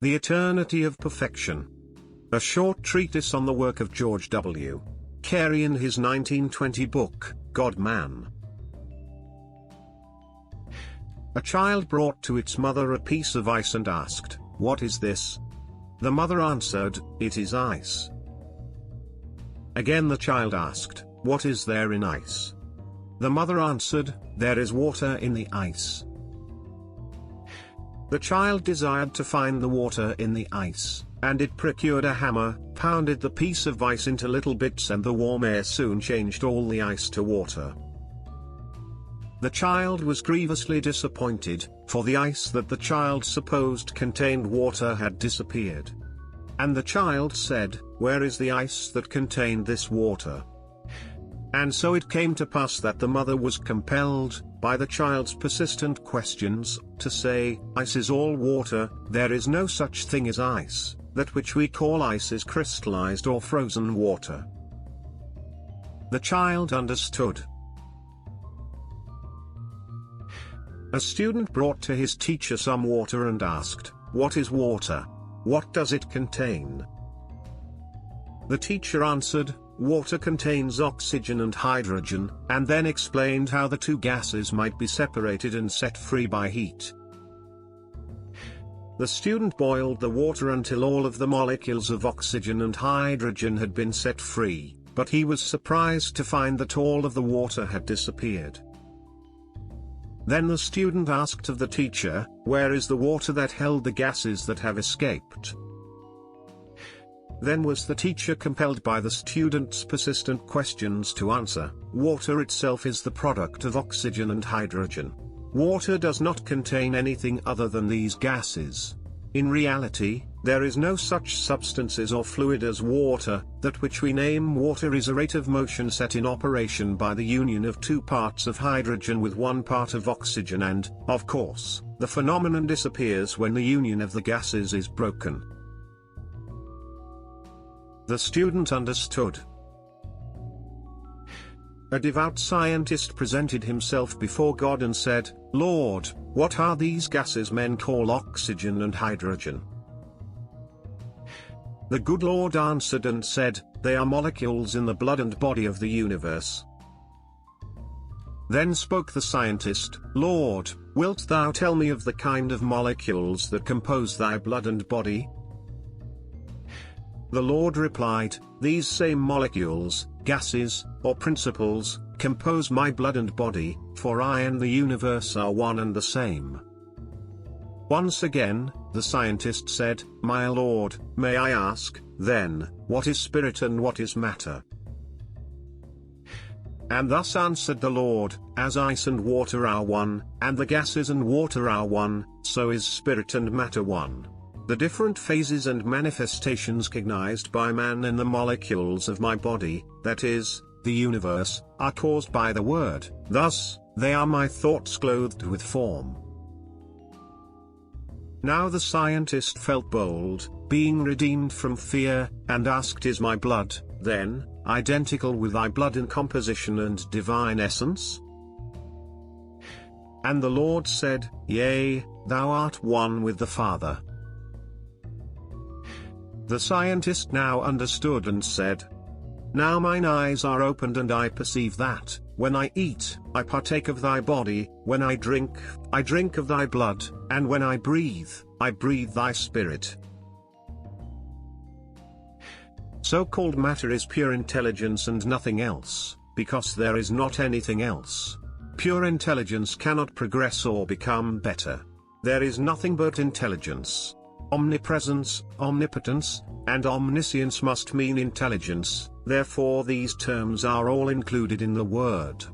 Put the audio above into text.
The Eternity of Perfection. A short treatise on the work of George W. Carey in his 1920 book, God-Man. A child brought to its mother a piece of ice and asked, "What is this?" The mother answered, "It is ice." Again the child asked, "What is there in ice?" The mother answered, "There is water in the ice." The child desired to find the water in the ice, and it procured a hammer, pounded the piece of ice into little bits, and the warm air soon changed all the ice to water. The child was grievously disappointed, for the ice that the child supposed contained water had disappeared. And the child said, "Where is the ice that contained this water?" And so it came to pass that the mother was compelled, by the child's persistent questions, to say, "Ice is all water, there is no such thing as ice, that which we call ice is crystalized or frozen water." The child understood. A student brought to his teacher some water and asked, "What is water? What does it contain?" The teacher answered, "Water contains oxygen and hydrogen," and then explained how the two gases might be separated and set free by heat. The student boiled the water until all of the molecules of oxygen and hydrogen had been set free, but he was surprised to find that all of the water had disappeared. Then the student asked of the teacher, "Where is the water that held the gases that have escaped?" Then was the teacher compelled by the student's persistent questions to answer, "Water itself is the product of oxygen and hydrogen. Water does not contain anything other than these gases. In reality, there is no such substances or fluid as water. That which we name water is a rate of motion set in operation by the union of two parts of hydrogen with one part of oxygen, and, of course, the phenomenon disappears when the union of the gases is broken." The student understood. A devout scientist presented himself before God and said, "Lord, what are these gases men call oxygen and hydrogen?" The good Lord answered and said, "They are molecules in the blood and body of the universe." Then spoke the scientist, "Lord, wilt thou tell me of the kind of molecules that compose thy blood and body?" The Lord replied, "These same molecules, gases, or principles, compose my blood and body, for I and the universe are one and the same." Once again, the scientist said, "My Lord, may I ask, then, what is spirit and what is matter?" And thus answered the Lord, "As ice and water are one, and the gases and water are one, so is spirit and matter one. The different phases and manifestations cognized by man in the molecules of my body, that is, the universe, are caused by the word, thus, they are my thoughts clothed with form." Now the scientist felt bold, being redeemed from fear, and asked, "Is my blood, then, identical with thy blood in composition and divine essence?" And the Lord said, "Yea, thou art one with the Father." The scientist now understood and said, "Now mine eyes are opened and I perceive that, when I eat, I partake of thy body, when I drink of thy blood, and when I breathe thy spirit." So-called matter is pure intelligence and nothing else, because there is not anything else. Pure intelligence cannot progress or become better. There is nothing but intelligence. Omnipresence, omnipotence, and omniscience must mean intelligence, therefore these terms are all included in the word.